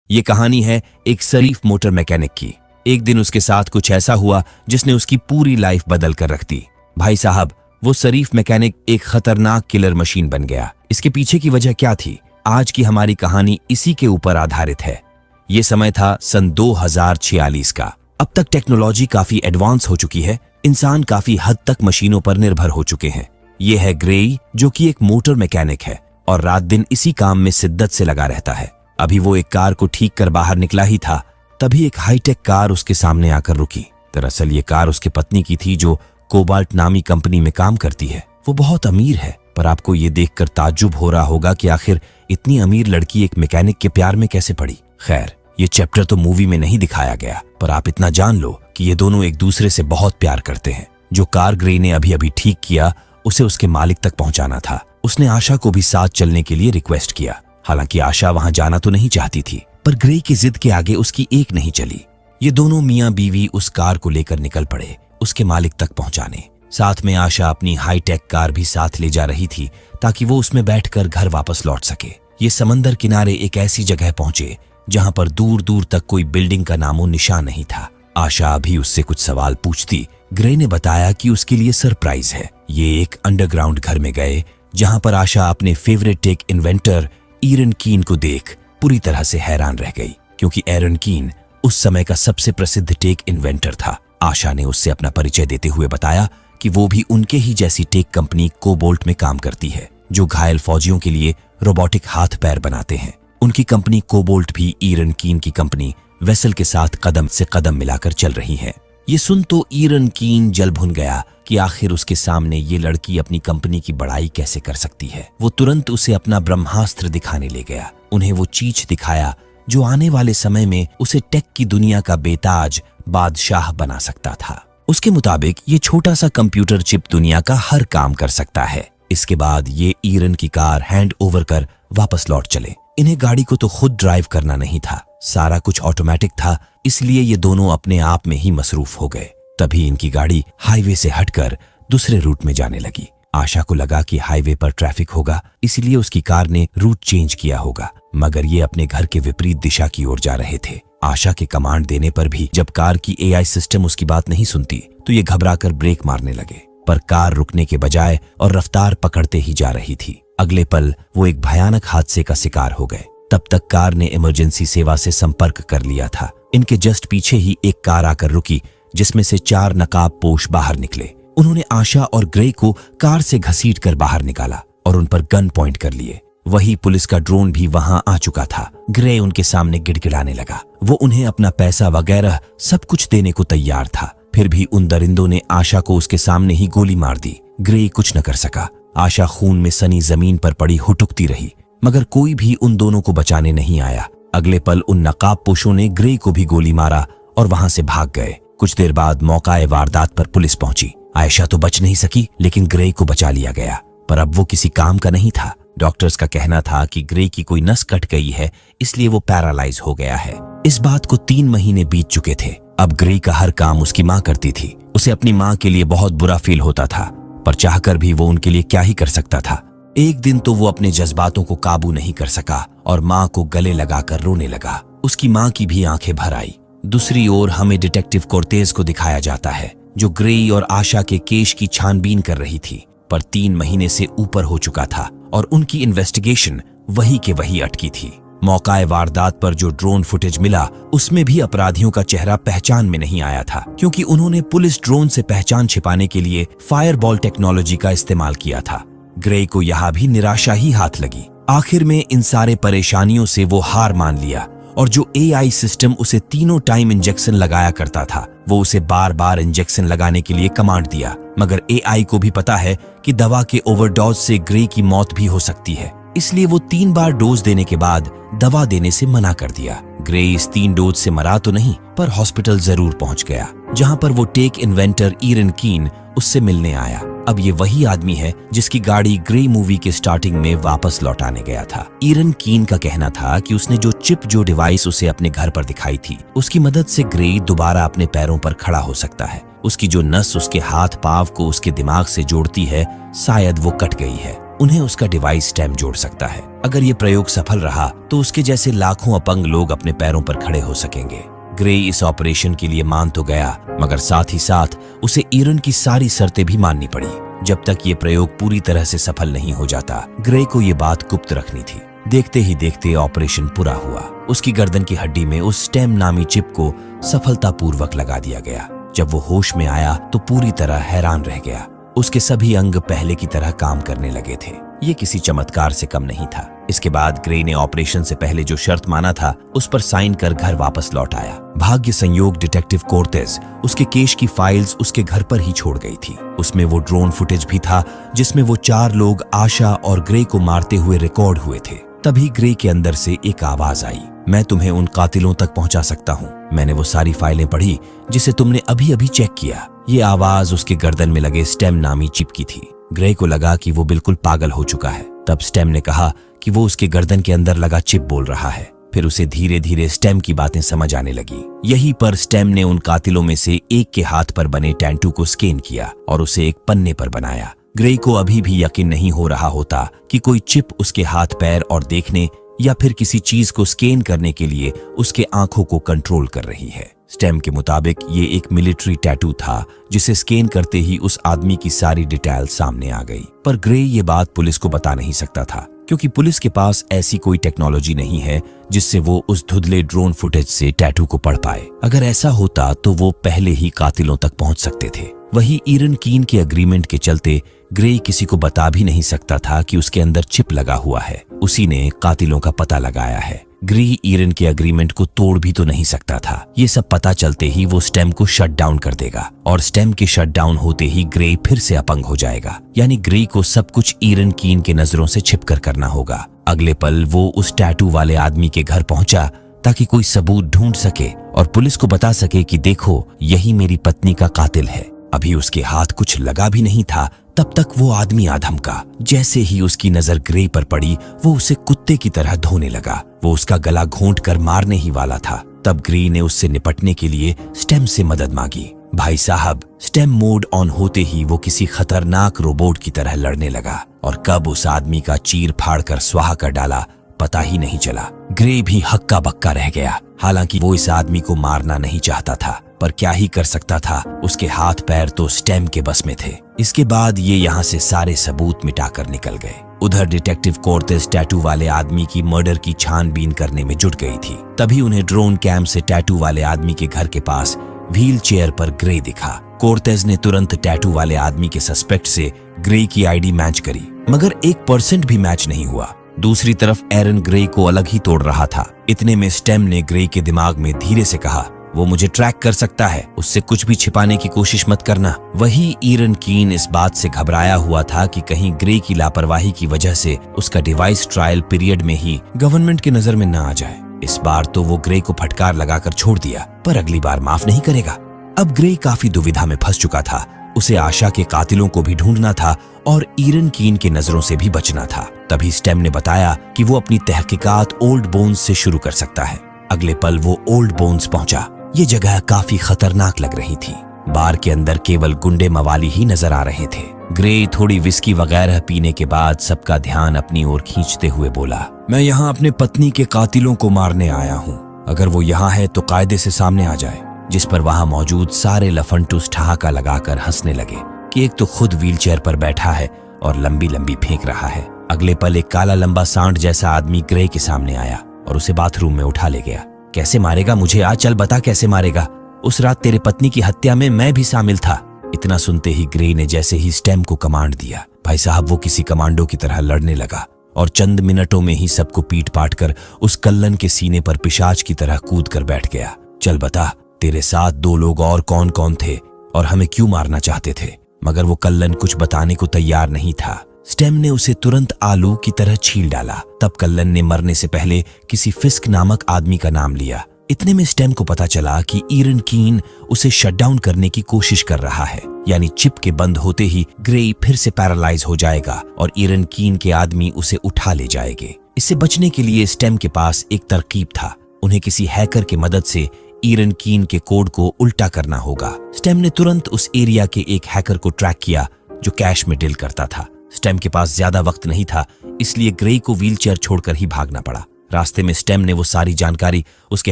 ये कहानी है एक शरीफ मोटर मैकेनिक की। एक दिन उसके साथ कुछ ऐसा हुआ जिसने उसकी पूरी लाइफ बदल कर रख दी। भाई साहब, वो शरीफ मैकेनिक एक खतरनाक किलर मशीन बन गया। इसके पीछे की वजह क्या थी? आज की हमारी कहानी इसी के ऊपर आधारित है। ये समय था सन 2046 का। अब तक टेक्नोलॉजी काफी एडवांस हो चुकी है, इंसान काफी हद तक मशीनों पर निर्भर हो चुके हैं। ये है ग्रेई, जो कि एक मोटर मैकेनिक है और रात दिन इसी काम में शिद्दत से लगा रहता है। अभी वो एक कार को ठीक कर बाहर निकला ही था, तभी एक हाईटेक कार उसके सामने आकर रुकी। दरअसल ये कार उसकी पत्नी की थी, जो कोबाल्ट नामी कंपनी में काम करती है। वो बहुत अमीर है, पर आपको ये देखकर ताज्जुब हो रहा होगा कि आखिर इतनी अमीर लड़की एक मैकेनिक के प्यार में कैसे पड़ी। खैर, ये चैप्टर तो मूवी में नहीं दिखाया गया, पर आप इतना जान लो कि ये दोनों एक दूसरे से बहुत प्यार करते हैं। जो कार ग्रेई ने अभी अभी ठीक किया, उसे उसके मालिक तक पहुंचाना था। उसने आशा को भी साथ चलने के लिए रिक्वेस्ट किया। हालांकि आशा वहां जाना तो नहीं चाहती थी, पर ग्रेई की जिद के आगे उसकी एक नहीं चली। ये दोनों मियां बीवी उस कार को लेकर निकल पड़े उसके मालिक तक पहुंचाने। साथ में आशा अपनी हाईटेक कार भी साथ ले जा रही थी, ताकि वो उसमें बैठकर घर वापस लौट सके। ये समंदर किनारे एक ऐसी जगह पहुंचे जहां पर दूर दूर तक कोई बिल्डिंग का नामो निशान नहीं था। आशा अभी उससे कुछ सवाल पूछती, ग्रेई ने बताया कि उसके लिए सरप्राइज है। ये एक अंडरग्राउंड घर में गए, जहां पर आशा अपने फेवरेट टेक इन्वेंटर ईरन कीन को देख पूरी तरह से हैरान रह गई, क्योंकि एरन कीन उस समय का सबसे प्रसिद्ध टेक इन्वेंटर था। आशा ने उससे अपना परिचय देते हुए बताया कि वो भी उनके ही जैसी टेक कंपनी कोबोल्ट में काम करती है, जो घायल फौजियों के लिए रोबोटिक हाथ पैर बनाते हैं। उनकी कंपनी कोबोल्ट भी ईरन कीन की कंपनी वेसल के साथ कदम से कदम मिलाकर चल रही है। ये सुन तो ईरन कीन जल भुन गया कि आखिर उसके सामने ये लड़की अपनी कंपनी की बड़ाई कैसे कर सकती है। वो तुरंत उसे अपना ब्रह्मास्त्र दिखाने ले गया। उन्हें वो चीज दिखाया जो आने वाले समय में उसे टेक की दुनिया का बेताज बादशाह बना सकता था। उसके मुताबिक ये छोटा सा कंप्यूटर चिप दुनिया का हर काम कर सकता है। इसके बाद ये ईरन की कार हैंड ओवर कर वापस लौट चले। इन्हें गाड़ी को तो खुद ड्राइव करना नहीं था, सारा कुछ ऑटोमेटिक था, इसलिए ये दोनों अपने आप में ही मसरूफ हो गए। तभी इनकी गाड़ी हाईवे से हटकर दूसरे रूट में जाने लगी। आशा को लगा कि हाईवे पर ट्रैफिक होगा, इसलिए उसकी कार ने रूट चेंज किया होगा, मगर ये अपने घर के विपरीत दिशा की ओर जा रहे थे। आशा के कमांड देने पर भी जब कार की एआई सिस्टम उसकी बात नहीं सुनती, तो ये घबराकर ब्रेक मारने लगे, पर कार रुकने के बजाय और रफ्तार पकड़ते ही जा रही थी। अगले पल वो एक भयानक हादसे का शिकार हो गए। तब तक कार ने इमरजेंसी सेवा से संपर्क कर लिया था। इनके जस्ट पीछे ही एक कार आकर रुकी, जिसमें से 4 नकाबपोश बाहर निकले। उन्होंने आशा और ग्रेई को कार से घसीटकर बाहर निकाला और उन पर गन पॉइंट कर लिए। वही पुलिस का ड्रोन भी वहां आ चुका था। ग्रेई उनके सामने गिड़गिड़ाने लगा। वो उन्हें अपना पैसा वगैरह सब कुछ देने को तैयार था, फिर भी उन दरिंदों ने आशा को उसके सामने ही गोली मार दी। ग्रेई कुछ न कर सका। आशा खून में सनी जमीन पर पड़ी हुटुकती रही, मगर कोई भी उन दोनों को बचाने नहीं आया। अगले पल उन नकाबपोशों ने ग्रेई को भी गोली मारा और वहां से भाग गए। कुछ देर बाद मौकाए वारदात पर पुलिस पहुंची। आयशा तो बच नहीं सकी, लेकिन ग्रेई को बचा लिया गया, पर अब वो किसी काम का नहीं था। डॉक्टर्स का कहना था कि ग्रेई की कोई नस कट गई है, इसलिए वो पैरालाइज हो गया है। इस बात को 3 महीने बीत चुके थे। अब ग्रेई का हर काम उसकी माँ करती थी। उसे अपनी माँ के लिए बहुत बुरा फील होता था, पर चाहकर भी वो उनके लिए क्या ही कर सकता था। एक दिन तो वो अपने जज्बातों को काबू नहीं कर सका और माँ को गले लगाकर रोने लगा। उसकी माँ की भी आंखें भर आई। दूसरी ओर हमें डिटेक्टिव कोर्टेज को दिखाया जाता है, जो ग्रेई और आशा के केस की छानबीन कर रही थी, पर 3 महीने से ऊपर हो चुका था और उनकी इन्वेस्टिगेशन वही के वही अटकी थी। मौकाए वारदात पर जो ड्रोन फुटेज मिला, उसमें भी अपराधियों का चेहरा पहचान में नहीं आया था, क्योंकि उन्होंने पुलिस ड्रोन से पहचान छिपाने के लिए फायरबॉल टेक्नोलॉजी का इस्तेमाल किया था। ग्रेई को यहाँ भी निराशा ही हाथ लगी। आखिर में इन सारे परेशानियों से वो हार मान लिया और जो एआई सिस्टम उसे तीनों टाइम इंजेक्शन लगाया करता था, वो उसे बार बार इंजेक्शन लगाने के लिए कमांड दिया। मगर एआई को भी पता है कि दवा के ओवरडोज से ग्रेई की मौत भी हो सकती है, इसलिए वो 3 बार डोज देने के बाद दवा देने से मना कर दिया। ग्रेई इस 3 डोज से मरा तो नहीं, पर हॉस्पिटल जरूर पहुंच गया, जहां पर वो टेक इन्वेंटर ईरन कीन उससे मिलने आया। अब ये वही आदमी है जिसकी गाड़ी ग्रेई मूवी के स्टार्टिंग में वापस लौटाने गया था। ईरन कीन का कहना था कि उसने जो डिवाइस उसे अपने घर पर दिखाई थी, उसकी मदद से ग्रेई दोबारा अपने पैरों पर खड़ा हो सकता है। उसकी जो नस उसके हाथ पाव को उसके दिमाग से जोड़ती है, शायद वो कट गई है। उन्हें उसका डिवाइस स्टेम जोड़ सकता है। अगर ये प्रयोग सफल रहा तो उसके जैसे लाखों अपंग लोग अपने पैरों पर खड़े हो सकेंगे। ग्रे इस ऑपरेशन के लिए मान तो गया, मगर साथ ही साथ उसे ईरन की सारी शर्तें भी माननी पड़ी। जब तक ये प्रयोग पूरी तरह से सफल नहीं हो जाता, ग्रे को ये बात गुप्त रखनी थी। देखते ही देखते ऑपरेशन पूरा हुआ। उसकी गर्दन की हड्डी में उस स्टेम नामी चिप को सफलतापूर्वक लगा दिया गया। जब वो होश में आया तो पूरी तरह हैरान रह गया। उसके सभी अंग पहले की तरह काम करने लगे थे। ये किसी चमत्कार से कम नहीं था। इसके बाद ग्रे ने ऑपरेशन से पहले जो शर्त माना था उस पर साइन कर घर वापस लौट आया। भाग्य संयोग डिटेक्टिव कोर्टेज उसके केस की फाइल्स उसके घर पर ही छोड़ गई थी। उसमें वो ड्रोन फुटेज भी था जिसमें वो 4 लोग आशा और ग्रे को मारते हुए रिकॉर्ड हुए थे। तभी ग्रे के अंदर से एक आवाज आई, मैं तुम्हें उन कातिलों तक पहुंचा सकता हूं। मैंने वो सारी फाइलें पढ़ी जिसे तुमने अभी अभी चेक किया। ये आवाज उसके गर्दन में लगे स्टेम नामी चिप की थी। ग्रे को लगा कि वो बिल्कुल पागल हो चुका है। तब स्टेम ने कहा कि वो उसके गर्दन के अंदर लगा चिप बोल रहा है। फिर उसे धीरे धीरे स्टेम की बातें समझ आने लगी। यहीं पर स्टेम ने उन कातिलों में से एक के हाथ पर बने टैटू को स्कैन किया और उसे एक पन्ने पर बनाया। ग्रे को अभी भी यकीन नहीं हो रहा होता कि कोई चिप उसके हाथ पैर और देखने या फिर किसी चीज को स्कैन करने के लिए उसके आंखों को कंट्रोल कर रही है। स्टेम के मुताबिक ये एक मिलिट्री टैटू था जिसे स्कैन करते ही उस आदमी की सारी डिटेल सामने आ गई। पर ग्रे ये बात पुलिस को बता नहीं सकता था, क्योंकि पुलिस के पास ऐसी कोई टेक्नोलॉजी नहीं है जिससे वो उस धुंधले ड्रोन फुटेज से टैटू को पढ़ पाए। अगर ऐसा होता तो वो पहले ही कातिलों तक पहुंच सकते थे। वही ईरन कीन के एग्रीमेंट के चलते ग्रे किसी को बता भी नहीं सकता था कि उसके अंदर चिप लगा हुआ है। उसी ने कातिलों का पता लगाया है। ग्रे ईरन के एग्रीमेंट को तोड़ भी तो नहीं सकता था। ये सब पता चलते ही वो स्टेम को शट डाउन कर देगा और स्टेम के शट डाउन होते ही ग्रे फिर से अपंग हो जाएगा। यानी ग्रे को सब कुछ ईरन कीन के नजरों से छिपकर करना होगा। अगले पल वो उस टैटू वाले आदमी के घर पहुंचा ताकि कोई सबूत ढूंढ सके और पुलिस को बता सके कि देखो, यही मेरी पत्नी का कातिल है। अभी उसके हाथ कुछ लगा भी नहीं था तब तक वो आदमी आधम का। जैसे ही उसकी नजर ग्रे पर पड़ी वो उसे कुत्ते की तरह धोने लगा। वो उसका गला घोंट कर मारने ही वाला था। तब ग्रे ने उससे निपटने के लिए स्टेम से मदद मांगी। भाई साहब, स्टेम मोड ऑन होते ही वो किसी खतरनाक रोबोट की तरह लड़ने लगा और कब उस आदमी का चीर फाड़ कर स्वाहा कर डाला पता ही नहीं चला। ग्रे भी हक्का बक्का रह गया। हालांकि वो इस आदमी को मारना नहीं चाहता था, पर क्या ही कर सकता था। उसके हाथ पैर तो स्टेम के बस में थे। इसके बाद ये यहाँ से सारे सबूत मिटाकर निकल गए। उधर डिटेक्टिव कोर्टेज टैटू वाले आदमी की मर्डर की छानबीन करने में जुट गई थी। तभी उन्हें ड्रोन कैम से टैटू वाले आदमी के घर के पास व्हील चेयर पर ग्रे दिखा। कोर्टेज ने तुरंत टैटू वाले आदमी के सस्पेक्ट से ग्रे की आईडी मैच करी, मगर 1% भी मैच नहीं हुआ। दूसरी तरफ एरन ग्रे को अलग ही तोड़ रहा था। इतने में स्टेम ने ग्रे के दिमाग में धीरे से कहा, वो मुझे ट्रैक कर सकता है, उससे कुछ भी छिपाने की कोशिश मत करना। वही ईरन कीन इस बात से घबराया हुआ था कि कहीं ग्रे की लापरवाही की वजह से उसका डिवाइस ट्रायल पीरियड में ही गवर्नमेंट की नजर में न आ जाए। इस बार तो वो ग्रे को फटकार लगाकर छोड़ दिया, पर अगली बार माफ नहीं करेगा। अब ग्रे काफी दुविधा में फंस चुका था। उसे आशा के कातिलों को भी ढूंढना था और ईरन कीन के नजरों से भी बचना था। तभी स्टेम ने बताया कि वो अपनी तहकीकात ओल्ड बोन्स से शुरू कर सकता है। अगले पल वो ओल्ड बोन्स पहुंचा। ये जगह काफी खतरनाक लग रही थी। बार के अंदर केवल गुंडे मवाली ही नजर आ रहे थे। ग्रे थोड़ी विस्की वगैरह पीने के बाद सबका ध्यान अपनी ओर खींचते हुए बोला, मैं यहाँ अपने पत्नी के कातिलों को मारने आया हूँ। अगर वो यहाँ है तो कायदे से सामने आ जाए। जिस पर वहां मौजूद सारे लफंटूस ठहाका लगाकर हंसने लगे कि एक तो खुद व्हीलचेयर पर बैठा है और लंबी लंबी फेंक रहा है। अगले पल एक काला लंबा सांड जैसा आदमी ग्रे के सामने आया और उसे बाथरूम में उठा ले गया। कैसे मारेगा मुझे? आज चल बता कैसे मारेगा। उस रात तेरे पत्नी की हत्या में मैं भी शामिल था। इतना सुनते ही ग्रे ने जैसे ही स्टेम को कमांड दिया, भाई साहब वो किसी कमांडो की तरह लड़ने लगा और चंद मिनटों में ही सबको पीट पाट कर उस कल्लन के सीने पर पिशाच की तरह कूद कर बैठ गया। चल बता, तेरे साथ 2 लोग और कौन कौन थे और हमें क्यों मारना चाहते थे? मगर वो कल्लन कुछ बताने को तैयार नहीं था। स्टेम ने उसे तुरंत आलू की तरह छील डाला। तब कल्लन ने मरने से पहले किसी फिस्क नामक आदमी का नाम लिया। इतने में स्टेम को पता चला कि ईरन कीन उसे शटडाउन करने की कोशिश कर रहा है। यानी चिप के बंद होते ही ग्रे फिर से पैरालाइज हो जाएगा और ईरन कीन के आदमी उसे उठा ले जाएंगे। इससे बचने के लिए स्टेम के पास एक तरकीब था। उन्हें किसी हैकर की मदद से ईरन कीन के कोड को उल्टा करना होगा। स्टेम ने तुरंत उस एरिया के एक हैकर को ट्रैक किया जो कैश में डील करता था। स्टेम के पास ज्यादा वक्त नहीं था, इसलिए ग्रे को व्हीलचेयर छोड़कर ही भागना पड़ा। रास्ते में स्टेम ने वो सारी जानकारी उसके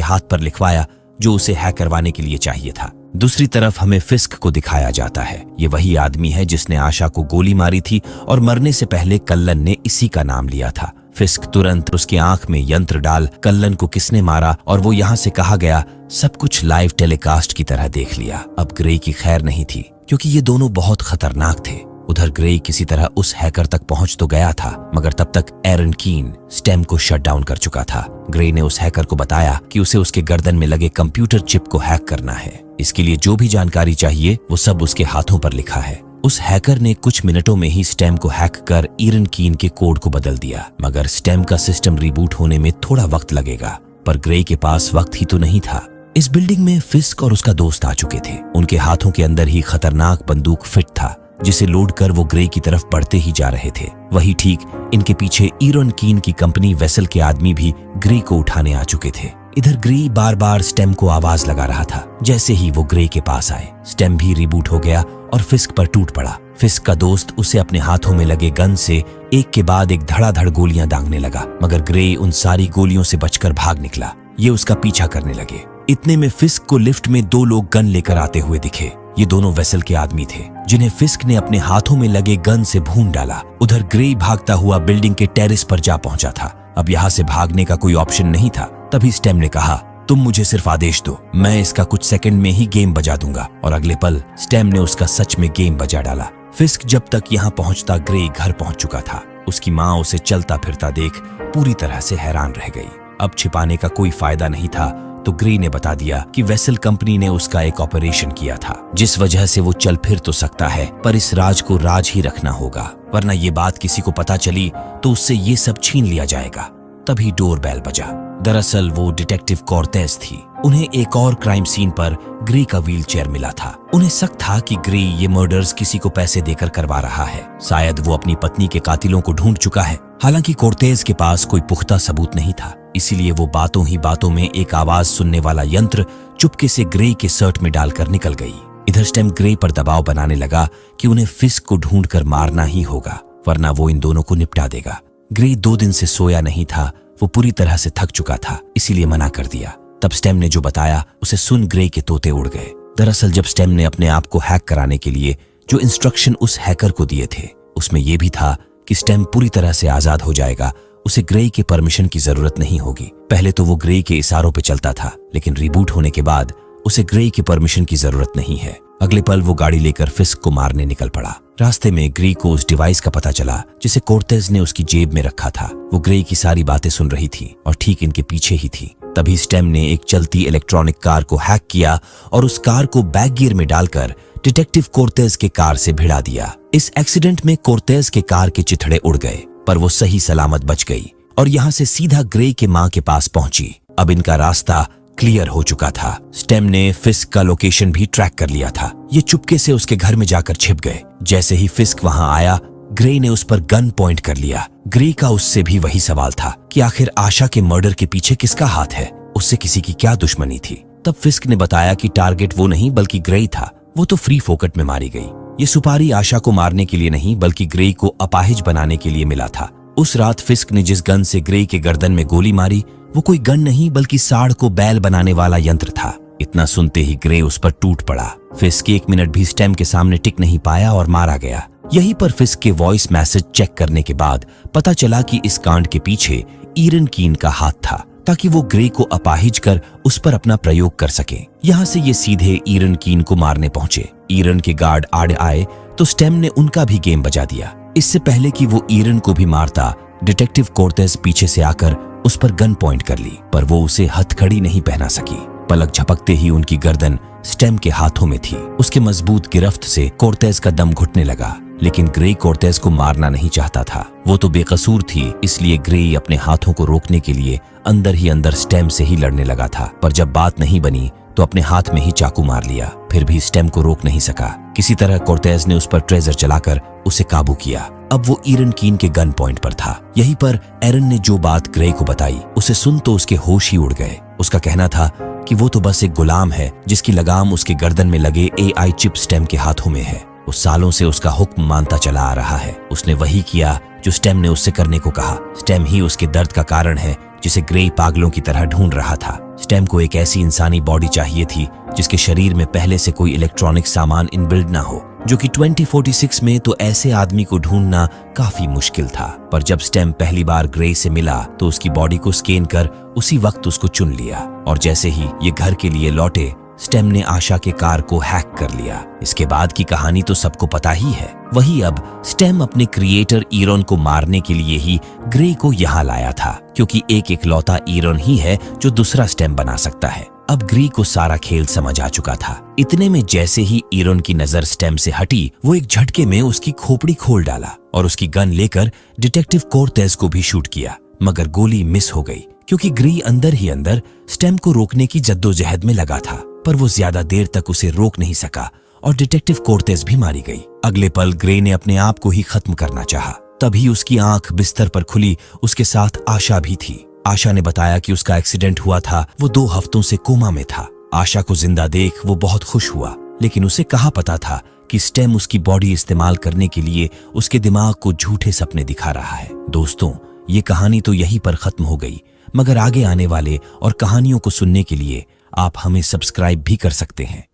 हाथ पर लिखवाया जो उसे हैक करवाने के लिए चाहिए था। दूसरी तरफ हमें फिस्क को दिखाया जाता है। ये वही आदमी है जिसने आशा को गोली मारी थी और मरने से पहले कल्लन ने इसी का नाम लिया था। फिस्क तुरंत उसकी आंख में यंत्र डाल कल्लन को किसने मारा और वो यहाँ से कहा गया सब कुछ लाइव टेलीकास्ट की तरह देख लिया। अब ग्रे की खैर नहीं थी क्योंकि ये दोनों बहुत खतरनाक थे। उधर ग्रे किसी तरह उस हैकर तक पहुंच तो गया था, मगर तब तक एरन कीन स्टेम को शट डाउन कर चुका था। ग्रे ने उस हैकर को बताया कि उसे उसके गर्दन में लगे कंप्यूटर चिप को हैक करना है। इसके लिए जो भी जानकारी चाहिए वो सब उसके हाथों पर लिखा है। उस हैकर ने कुछ मिनटों में ही स्टेम को हैक कर एरन कीन के कोड को बदल दिया, मगर स्टेम का सिस्टम रिबूट होने में थोड़ा वक्त लगेगा। पर ग्रे के पास वक्त ही तो नहीं था। इस बिल्डिंग में फिस्क और उसका दोस्त आ चुके थे। उनके हाथों के अंदर ही खतरनाक बंदूक फिट था, जिसे लोड कर वो ग्रे की तरफ बढ़ते ही जा रहे थे। वही ठीक इनके पीछे एरन कीन की कंपनी वेसल के आदमी भी ग्रे को उठाने आ चुके थे। इधर ग्रे बार बार स्टेम को आवाज लगा रहा था। जैसे ही वो ग्रे के पास आए, स्टेम भी रिबूट हो गया और फिस्क पर टूट पड़ा। फिस्क का दोस्त उसे अपने हाथों में लगे गन से एक के बाद एक धड़ाधड़ गोलियां दागने लगा, मगर ग्रे उन सारी गोलियों से बचकर भाग निकला। ये उसका पीछा करने लगे। इतने में फिस्क को लिफ्ट में दो लोग गन लेकर आते हुए दिखे। ये दोनों वेसल के आदमी थे जिन्हें फिस्क ने अपने हाथों में लगे गन से भून डाला। उधर ग्रे भागता हुआ बिल्डिंग के टेरेस पर जा पहुंचा था। अब यहाँ से भागने का कोई ऑप्शन नहीं था। तभी स्टेम ने कहा, तुम मुझे सिर्फ आदेश दो, मैं इसका कुछ सेकंड में ही गेम बजा दूंगा। और अगले पल स्टेम ने उसका सच में गेम बजा डाला। फिस्क जब तक यहाँ पहुंचता ग्रे घर पहुंच चुका था। उसकी माँ उसे चलता फिरता देख पूरी तरह से हैरान रह गई। अब छिपाने का कोई फायदा नहीं था, तो ग्रे ने बता दिया कि वेसल कंपनी ने उसका एक ऑपरेशन किया था, जिस वजह से वो चल फिर तो सकता है, पर इस राज को राज ही रखना होगा, वरना ये बात किसी को पता चली तो उससे ये सब छीन लिया जाएगा। तभी डोरबेल बजा। दरअसल वो डिटेक्टिव कॉर्टेज थी। उन्हें एक और क्राइम सीन पर ग्रे का व्हीलचेयर मिला था। उन्हें शक था कि ग्रे ये मर्डर्स किसी को पैसे देकर करवा रहा है। शायद वो अपनी पत्नी के कातिलों को ढूंढ चुका है। हालांकि कॉर्टेज के पास कोई पुख्ता सबूत नहीं था, इसीलिए वो बातों ही बातों में एक आवाज सुनने वाला यंत्र चुपके से ग्रे के शर्ट में डालकर निकल गई। इधर स्टेम ग्रे पर दबाव बनाने लगा कि उन्हें फिस्क को ढूंढकर मारना ही होगा, वरना वो इन दोनों को निपटा देगा। ग्रे 2 दिन से सोया नहीं था। वो पूरी तरह से थक चुका था, इसीलिए मना कर दिया। तब स्टेम ने जो बताया उसे सुन ग्रे के तोते उड़ गए। दरअसल जब स्टेम ने अपने आप को हैक कराने के लिए जो इंस्ट्रक्शन उस हैकर को दिए थे, उसमें यह भी था कि स्टेम पूरी तरह से आजाद हो जाएगा। उसे ग्रे के परमिशन की जरूरत नहीं होगी। पहले तो वो ग्रे के इशारों पे चलता था, लेकिन रिबूट होने के बाद उसे ग्रे के परमिशन की जरूरत नहीं है। अगले पल वो गाड़ी लेकर फिस्क को मारने निकल पड़ा। रास्ते में ग्रे को उस डिवाइस का पता चला जिसे कॉर्टेज ने उसकी जेब में रखा था। वो ग्रे की सारी बातें सुन रही थी और ठीक इनके पीछे ही थी। तभी स्टेम ने एक चलती इलेक्ट्रॉनिक कार को हैक किया और उस कार को बैक गियर में डालकर डिटेक्टिव कॉर्टेज के कार से भिड़ा दिया। इस एक्सीडेंट में कॉर्टेज के कार के चिथड़े उड़ गए, पर वो सही सलामत बच गई और यहाँ से सीधा ग्रे के माँ के पास पहुंची। अब इनका रास्ता क्लियर हो चुका था। स्टेम ने फिस्क का लोकेशन भी ट्रैक कर लिया था। ये चुपके से उसके घर में जाकर छिप गए। जैसे ही फिस्क वहां आया, ग्रे ने उस पर गन पॉइंट कर लिया। ग्रे का उससे भी वही सवाल था कि आखिर आशा के मर्डर के पीछे किसका हाथ है, उससे किसी की क्या दुश्मनी थी। तब फिस्क ने बताया कि टारगेट वो नहीं बल्कि ग्रे था। वो तो फ्री फोकट में मारी गई। ये सुपारी आशा को मारने के लिए नहीं बल्कि ग्रे को अपाहिज बनाने के लिए मिला था। उस रात फिस्क ने जिस गन से ग्रे के गर्दन में गोली मारी, वो कोई गन नहीं बल्कि साड़ को बैल बनाने वाला यंत्र था। इतना सुनते ही ग्रे उस पर टूट पड़ा। फिस्क 1 मिनट भी स्टेम के सामने टिक नहीं पाया और मारा गया। यहीं पर फिस्क के वॉइस मैसेज चेक करने के बाद पता चला कि इस कांड के पीछे एरन कीन का हाथ था, ताकि वो ग्रे को अपाहिज कर उस पर अपना प्रयोग कर सके। यहाँ से ये सीधे एरन कीन को मारने पहुंचे। एरन के गार्ड आड़े आए तो स्टेम ने उनका भी गेम बजा दिया। इससे पहले कि वो एरन को भी मारता, डिटेक्टिव कॉर्टेज पीछे से आकर उस पर गन पॉइंट कर ली, पर वो उसे हथकड़ी नहीं पहना सकी। पलक झपकते ही उनकी गर्दन स्टेम के हाथों में थी। उसके मजबूत गिरफ्त से कॉर्टेज का दम घुटने लगा, लेकिन ग्रे कॉर्टेज को मारना नहीं चाहता था। वो तो बेकसूर थी, इसलिए ग्रे अपने हाथों को रोकने के लिए अंदर ही अंदर स्टेम से ही लड़ने लगा था। पर जब बात नहीं बनी तो अपने हाथ में ही चाकू मार लिया। फिर भी स्टेम को रोक नहीं सका। किसी तरह कॉर्टेज ने उस पर ट्रेजर चलाकर उसे काबू किया। अब वो एरन कीन के गन पॉइंट पर था। यहीं पर एरन ने जो बात ग्रे को बताई, उसे सुन तो उसके होश ही उड़ गए। उसका कहना था कि वो तो बस एक गुलाम है जिसकी लगाम उसके गर्दन में लगे AI चिप स्टेम के हाथों में है। वो सालों से उसका हुक्म मानता चला आ रहा है। उसने वही किया जो स्टेम ने उससे करने को कहा। स्टेम ही उसके दर्द का कारण है जिसे ग्रे पागलों की तरह ढूंढ रहा था। स्टेम को एक ऐसी इंसानी बॉडी चाहिए थी जिसके शरीर में पहले से कोई इलेक्ट्रॉनिक सामान इनबिल्ड ना हो, जो कि 2046 में तो ऐसे आदमी को ढूंढना काफी मुश्किल था। पर जब स्टेम पहली बार ग्रे से मिला तो उसकी बॉडी को स्कैन कर उसी वक्त उसको चुन लिया, और जैसे ही ये घर के लिए लौटे स्टेम ने आशा के कार को हैक कर लिया। इसके बाद की कहानी तो सबको पता ही है। वही अब स्टेम अपने क्रिएटर ईरॉन को मारने के लिए ही ग्रे को यहाँ लाया था, क्योंकि एक इकलौता ईरॉन ही है जो दूसरा स्टेम बना सकता है। अब ग्रे को सारा खेल समझ आ चुका था। इतने में जैसे ही ईरॉन की नजर स्टेम से हटी, वो एक झटके में उसकी खोपड़ी खोल डाला और उसकी गन लेकर डिटेक्टिव कोर्टेज को भी शूट किया, मगर गोली मिस हो गई क्योंकि ग्रे अंदर ही अंदर स्टेम को रोकने की जद्दोजहद में लगा था। पर वो ज्यादा देर तक उसे रोक नहीं सका और डिटेक्टिव कोर्टेज भी मारी गई। अगले पल ग्रे ने अपने आप को ही खत्म करना चाहा। तभी उसकी आंख बिस्तर पर खुली। उसके साथ आशा भी थी। आशा ने बताया कि उसका एक्सीडेंट हुआ था, वो 2 हफ्तों से कोमा में था। आशा को जिंदा देख वो बहुत खुश हुआ, लेकिन उसे कहाँ पता था कि स्टेम उसकी बॉडी इस्तेमाल करने के लिए उसके दिमाग को झूठे सपने दिखा रहा है। दोस्तों, ये कहानी तो यहीं पर खत्म हो गई, मगर आगे आने वाले और कहानियों को सुनने के लिए आप हमें सब्सक्राइब भी कर सकते हैं।